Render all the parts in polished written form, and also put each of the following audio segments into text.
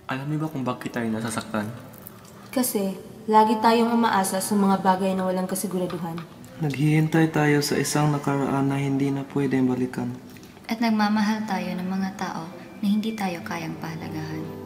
Alam niyo ba kung bakit tayo nasasaktan? Kasi, lagi tayong umaasa sa mga bagay na walang kasiguraduhan. Naghihintay tayo sa isang nakaraan na hindi na pwedeng balikan. At nagmamahal tayo ng mga tao na hindi tayo kayang pahalagahan.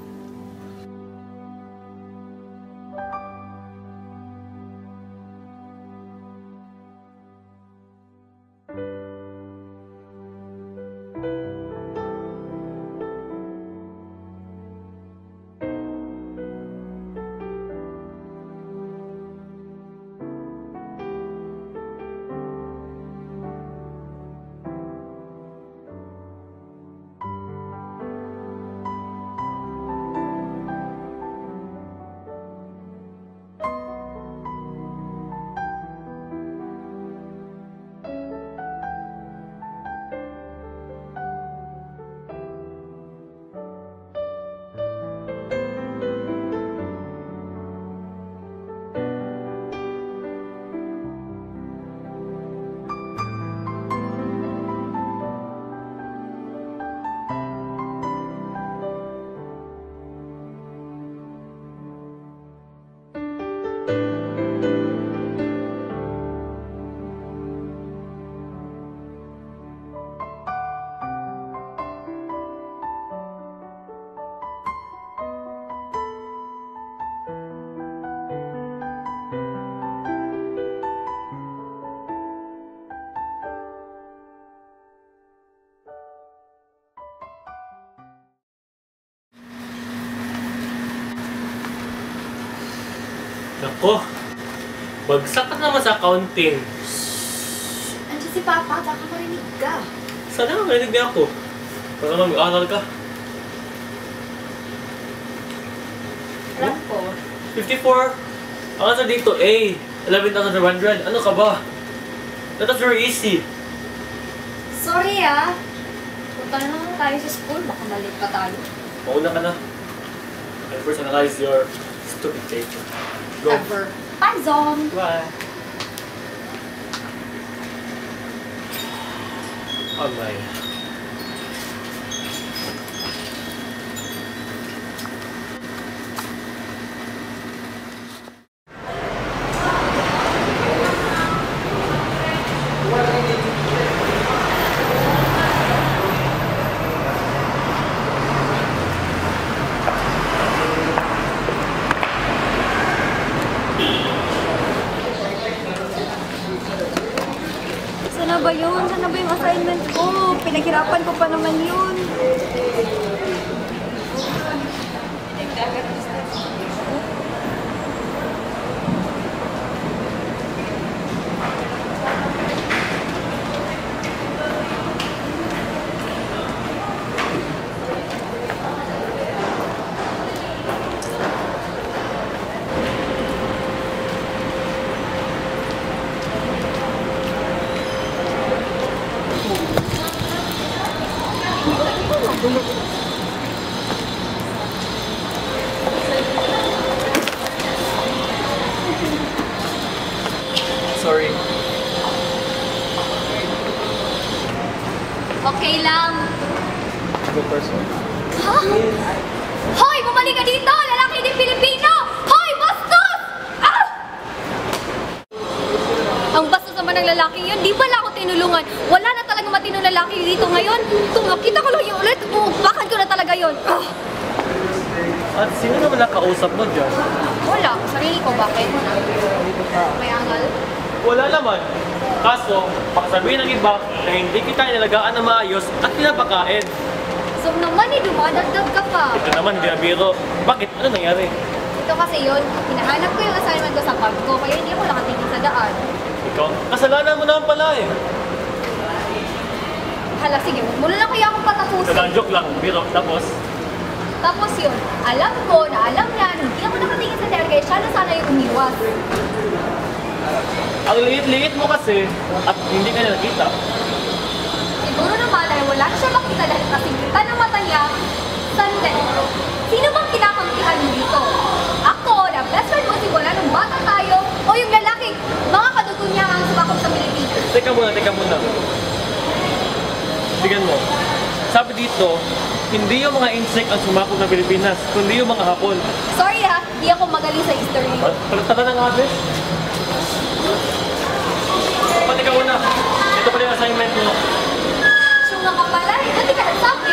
Nako! Bagsak ka naman sa accounting. Andiyan si Papa, baka marinig ka. Sana nga marinig niya ako. Para mag-aaral ka. Alam ko. 54! Ang answer dito, A. 11,100. Ano ka ba? That was very easy. Sorry punta na naman tayo sa school, baka malit pa tayo. Mauna ka na. I'll personalize your stupid paper. Go. Ever. Bye, Zon! Bye. Oh my. Sana ba yun? Sana ba yung assignment ko? Pinaghirapan ko pa naman yun. Sorry. Okay lang. Good person. Ha? Hoy! Bumalik ka dito! Lalaki din Pilipino! Hoy! Bastos! Ah! Ang bastos naman ng lalaki yun. Di ba lang ako tinulungan? Wala na talaga matinong lalaki dito ngayon. Kung makita ko lang yung ulit, uupakan ko na talaga yun. Ah! At sino naman nakausap mo dyan? Wala. Sarili ko, bakit? May angal? Wala naman. Kaso, baka sabihin ng iba na hindi kita inalagaan na maayos at pinapakain. So naman dumadagdag ka pa. Ito naman, hindi na biro. Bakit? Ano nangyari? Ito kasi yun, hinahanap ko yung assignment ko sa bag ko, kaya hindi ako nakatingin sa daan. Ikaw? Kasalanan mo naman pala eh. Hala, sige, huwag mo na lang kaya akong patapusin. Ito joke lang, biro. Tapos yun, alam ko na alam niya, hindi ako nakatingin sa daan, kaya siya na sana yung umiwas. Ang liit-liit mo kasi at hindi ka na nakita. Siguro naman ay wala na siya makita dahil kasing kita ng mata niya. Sandali. Sino bang kinakampihan mo dito? Ako, na best friend mo simula nung bata tayo, o yung lalaking mga kadugo niya ang sumakop sa Pilipinas? Teka muna. Tingnan mo. Sabi dito, Hindi yung mga insect ang sumakop ng Pilipinas, kundi yung mga Hapon. Sorry ha, di ako magaling sa history. Pagtata ng address. Pati ka una. Ito pala yung assignment mo. Sunga ka pala eh, ba't di ka nagsabi?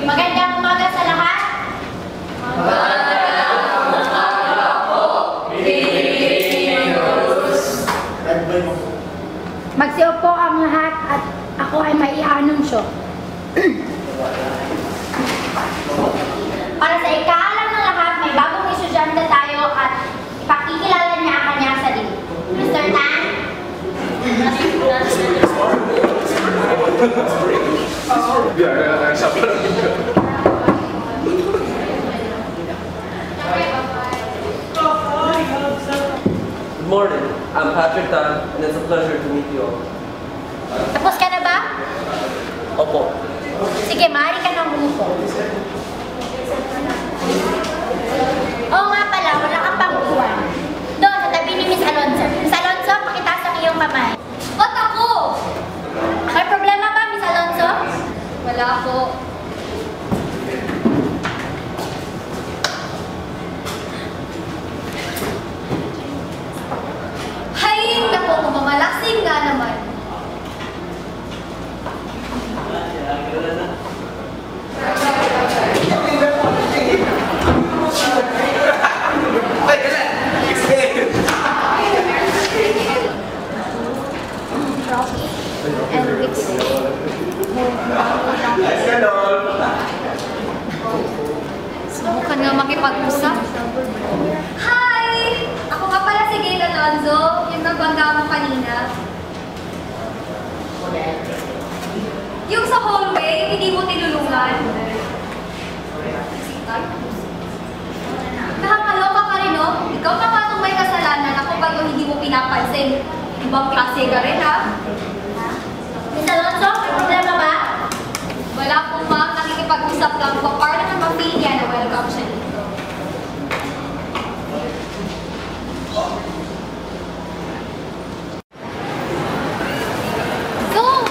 Magandang umaga sa lahat. Magsiupo ang lahat at ako ay may i-anunsyo. Para sa ikaalam ng lahat, may bagong estudyante tayo at ipakikilala niya ang kanyang sarili. Mr. Tan? Good morning. I'm Patrick Tan, and it's a pleasure to meet you all. Tapos ka na ba? Opo. Sige, maaari ka nang umupo. Oo nga pala, wala kang pangkuhan. Doon, sa tabi ni Miss Alonso. Miss Alonso, pakitaas ang iyong kamay. Ba't ako? May problema ba, Miss Alonso? Wala po. Hay, naku, mamalasin nga naman. Subukan nga makipag-usap. Hi! Ako nga pala si Gail Alonzo, yung nagbangga mo kanina. Yung sa hallway, hindi mo tinulungan. Nakakaloka ka rin, no? Ikaw pa nga itong may kasalanan, ako pa itong hindi mo pinapansin. Ibang klase ka rin, ha? Miss Alonso, may problema ba? Wala po, ma'am. Nakikipag-usap lang po. Para naman ma-feel niya na welcome siya dito. Go!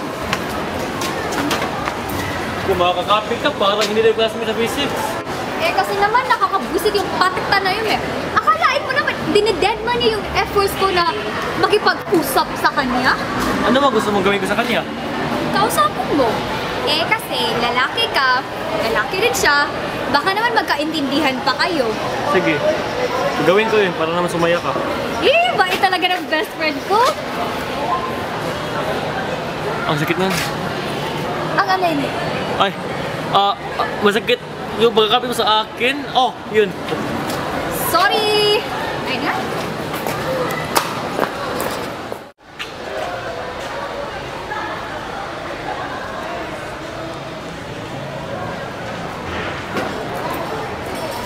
Kung makakapit ka, parang hindi na yung classmate sa physics. Eh, kasi naman nakakabusit yung patikta na yun eh. Akalain mo naman, dinededman niya yung efforts ko na makipag-usap sa kanya. Ano ba gusto mong gawin ko sa kanya? Kausapin mo. Eh, kasi lalaki ka, lalaki rin siya, baka naman magkaintindihan pa kayo. Sige. Gawin ko yun para naman sumaya ka. Eh, bait talaga ng best friend ko. Ang sakit nun. Ang ano yun eh. Ay, masakit yung pagkakapit mo sa akin. Oh, yun. Sorry! Ayun na.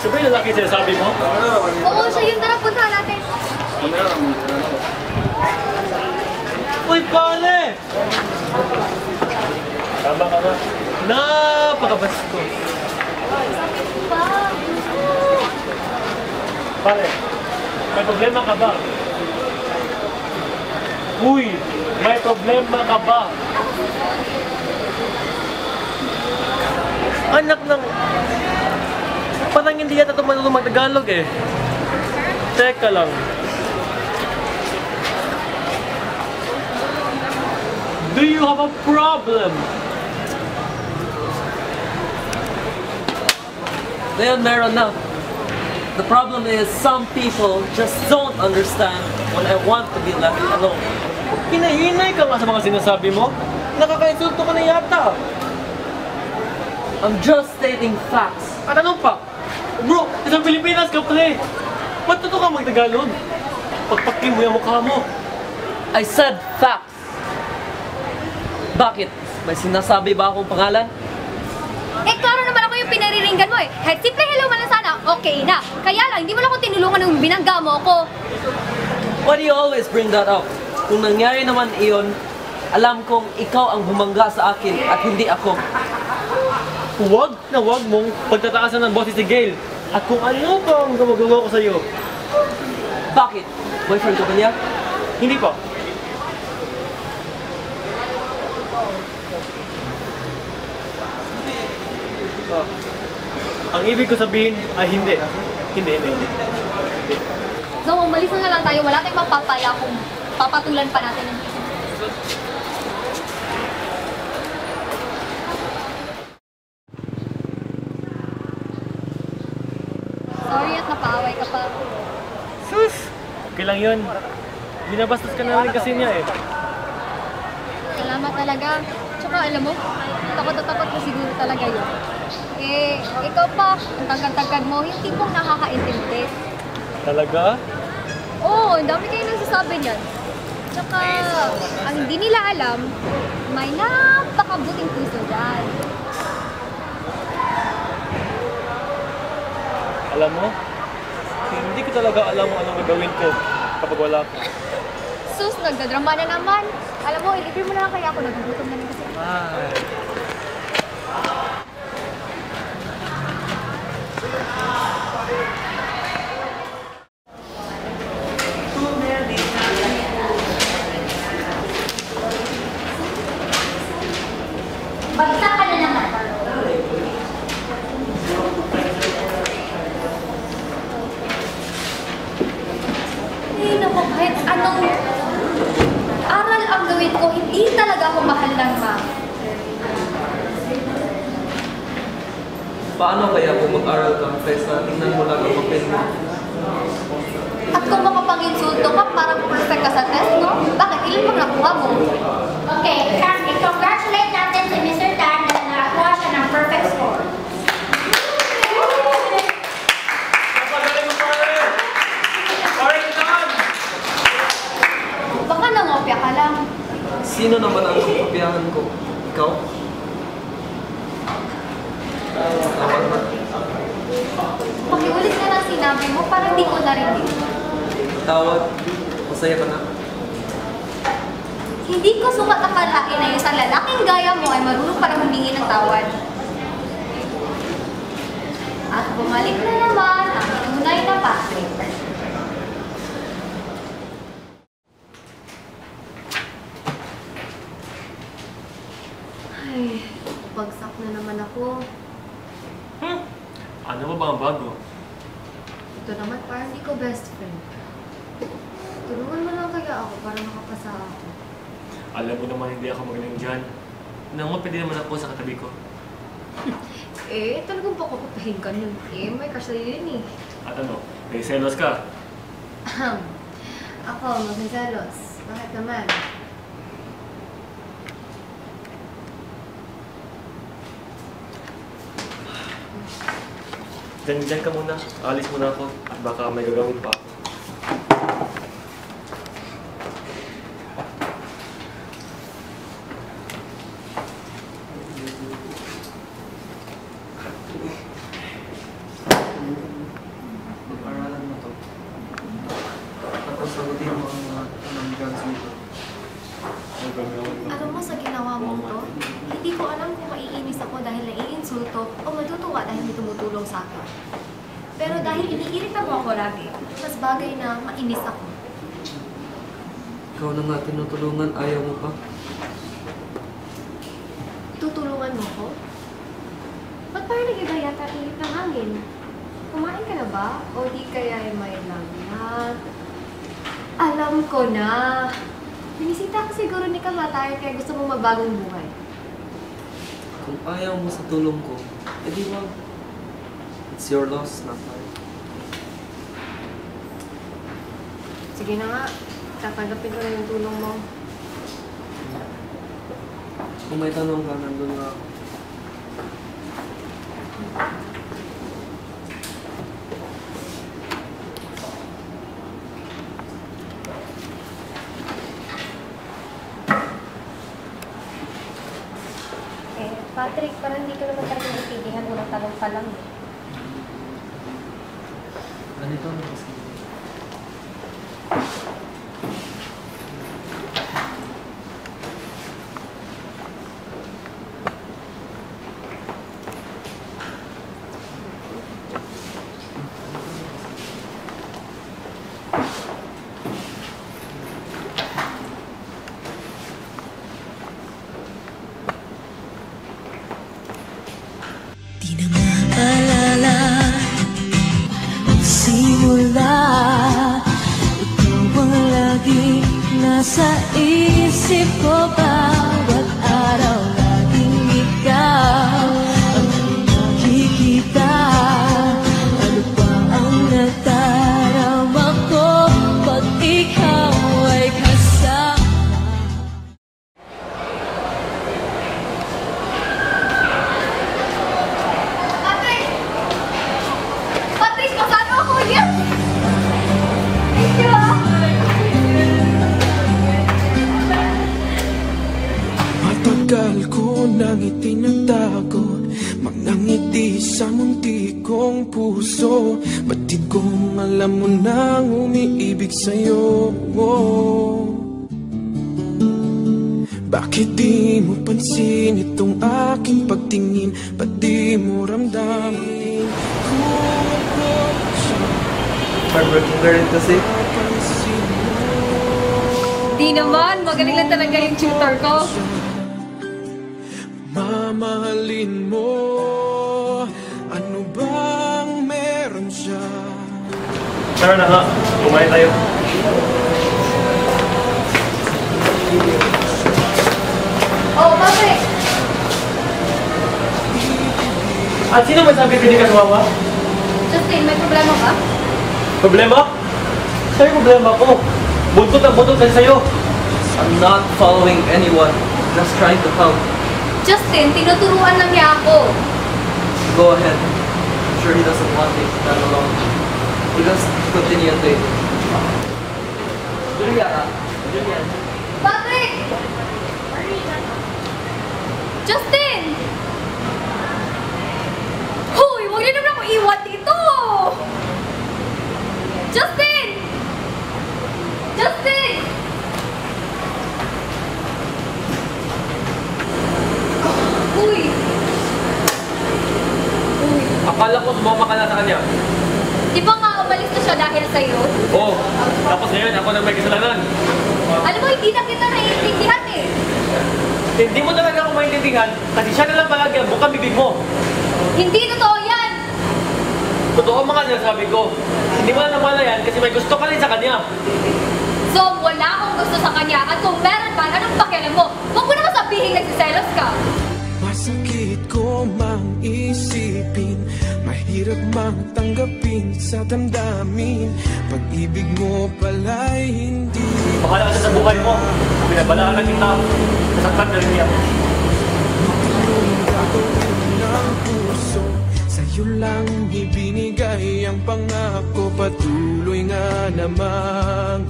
Siya ba yung lalaki yung sinasabi mo? Oo, siya yun. Tara, punta natin. Uy, pare! Tama ka nga. Napakabastos. Pa. Pare, may problema ka ba? Uy, may problema ka ba? Anak ng... Parang hindi yata ito marunong mag-Tagalog eh. Teka lang. Do you have a problem? Ngayon, meron na. The problem is some people just don't understand when I want to be left alone. Hinahinay ka nga sa mga sinasabi mo. Nakaka-insulto ka na yata. I'm just stating facts. At ano pa? Bro, isang Pilipinas ka pala eh. Matuto ka mag-Tagalog. Pagpakin mo yung mukha mo. I said facts. Bakit? May sinasabi ba akong pangalan? Eh, klaro naman ako yung pinariringgan mo eh. Kahit simple hello man lang sana, okay na. Kaya lang, hindi mo lang ako tinulungan nung binangga mo ako. Why do you always bring that up? Kung nangyari naman iyon, Alam kong ikaw ang bumangga sa akin at hindi ako. Huwag na huwag mong pagtataasan ng boses si Gail. At kung ano pa ang gumagawa ko sa'yo. Bakit? Boyfriend ko ba niya? Hindi pa. Ang ibig ko sabihin ay hindi. Hindi. So, umalis na lang tayo. Wala tayong mapapala kung papatulan pa natin ng Sorry at napaaway ka pa. Sus! Okay lang yun. Binabastos ka na rin kasi niya eh. Salamat talaga. Tsaka alam mo, takot na takot mo siguro talaga yun. Eh, ikaw pa, ang tagkad-tagkad mo, yung tipong nakakaintindi. Talaga? Oo, ang dami kayo nagsasabi niyan. Tsaka, ang hindi nila alam, may napakabuting puso dyan. Alam mo, hindi ko talaga alam kung anong gagawin ko kapag wala ka. Sus, nagdadrama na naman. Alam mo, ilipin mo na lang kaya ako, nagugutom na rin kasi. Ay. Bagsak ka na naman. Eh, naku, kahit anong aral ang gawin ko, hindi talaga ako mahal ng ma. Paano kaya kung mag-aral ka kaysa tingnan mo lang ang papel mo? At kung makapanginsulto ka, parang perfect ka sa test, no? Bakit? Ilan pang nakuha mo? Okay, congratulate natin si Mr. Tan dahil nakakuha siya ng perfect score. Baka nangopya ka lang. Sino naman ang kapapiyahan ko? Ikaw? Tawag na. Pakiulit na lang sinabi mo, parang hindi ko narinig. Tawag. Masaya ka na. Hindi ko sukat akalain na isang lalaking gaya mo ay marunong para humingi ng tawad. At bumalik na naman ang tunay na Patrick. Ay, bagsak na naman ako. Ano ba ba ang bago? Ito naman parang hindi ko best friend. Tulungan mo lang kaya ako para makapasa ako. Alam mo naman hindi ako magaling dyan. Nang pwede naman ako sa katabi ko. Eh, talagang pakukupahin ka nun. Eh, may crush sa'yo yun eh. At ano, may selos ka. Ako, magsasalos. Bakit naman? Diyan ka muna. Alis muna ako. At baka may gagawin pa ako. Pag-aralan mo to. Tapos sagutin mo ang mga nandiyan dito. May gagawin pa. Alam mo sa ginawa mo to, hindi ko alam kung maiinis ako dahil naiinsulto o matutuwa dahil may tumutulong sa akin. Pero dahil iniirita mo ako lagi, mas bagay na mainis ako. Ikaw na nga tinutulungan, ayaw mo pa. Tutulungan mo ko? Ba't parang nag-iba yata ang init ng hangin? Kumain ka na ba? O di kaya ay may lagnat? Alam ko na! Binisita ka siguro ni Kamatay kaya gusto mo mabagong buhay. Kung ayaw mo sa tulong ko, edi wag. It's your loss, not mine. Sige na nga, tatanggapin ko na yung tulong mo. Kung may tanong ka, nandun nga ako. Patrick, parang hindi ko naman talaga naiintindihan mo ng tanong pa lang. Ganito na kasi. Di na maalala parang simula. Ikaw ang lagi nasa isip ko, bawat araw laging ikaw ang nakikita. Ano pa ang nadarama ko pag ikaw ay kasama? Patrice, pasado ako yan! Thank you, ah! Matagal ko nang itinatago mga ngiti sa munti kong puso. Batid kong alam mo nang umiibig sa'yo. Bakit di mo pansin itong aking pagtingin? Ba't di mo ramdamin kung ako siya? Hardworking ka rin kasi. Di naman, magaling lang talaga yung tutor ko. Mamahalin mo, ano bang meron siya? Tara na nga, kumain tayo. Oh, Patrick! At sino may sabi hindi ka sumawa? Justin, may problema ka? Problema? Sa'yo problema ko. Buntot ang buntot kasi sa'yo. I'm not following anyone. Just trying to help. Justin, tinuturuan lang niya ako. Go ahead. I'm sure he doesn't want me to stand alone. We just continue to it. Julia ka? Julia. Patrick! Justin! Hoy, huwag niyo naman ako iwan dito! Justin! Justin! Uy! Uy! Akala ko sumama ka na sa kanya. Di ba nga umalis na siya dahil sa'yo? Oo. Tapos ngayon ako nang may kasalanan. Alam mo, hindi na kita naiintindihan eh. Hindi mo talaga ako maintindihan kasi siya na lang palagi ang bukang bibig mo. Hindi totoo yan! Totoo mga sinasabi ko. Hindi mo na namalayan kasi may gusto ka rin sa kanya. So, wala akong gusto sa kanya at kung meron man, anong pakialam mo? Huwag mo naman sabihin nagsiselos ka. Masakit ko mang isipin, mahirap mang tanggapin sa damdamin. Pag-ibig mo pala'y hindi. Bahala ka sa buhay mo. Pinabalaan na kita. Nasaktan na rin niya. Anong gagawin ng puso? Sa'yo lang ibinigay ang pangako. Patuloy nga namang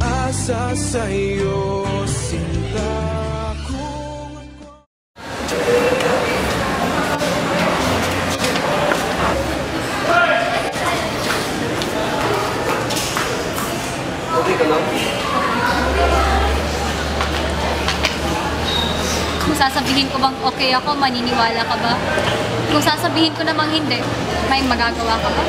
aasa sa'yo, sinta kong Okay ka lang? Kung sasabihin ko bang okay ako, maniniwala ka ba? Kung sasabihin ko namang hindi, may magagawa ka ba?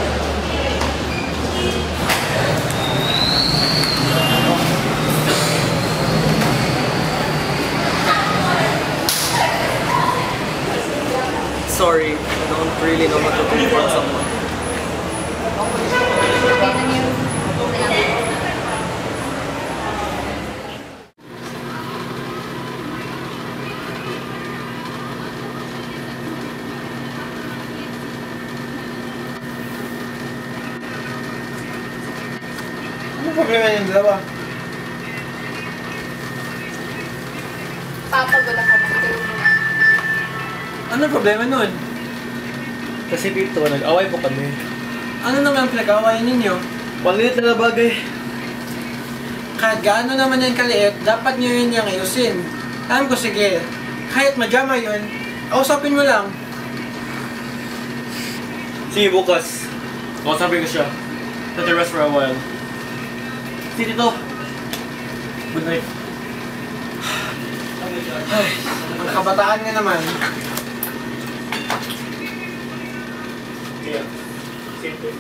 Sorry, I don't really know how to comfort someone. Okay lang yun. Salamat. ano problema niyong dalawa? Papagod ako magtulog. Ano problema nun? Kasi dito, nag-away po kami. Ano naman ang pinag-awayan ninyo? Paliit na bagay. Kahit gaano naman yan kaliit, dapat nyo yun yung ayusin. Alam ko, sige. Kahit madrama yun, kausapin mo lang. Sige, bukas. Kausapin ko siya. Let her rest for a while. Sige dito. Good night. Ay, ang kabataan nga naman. Yeah. Same thing.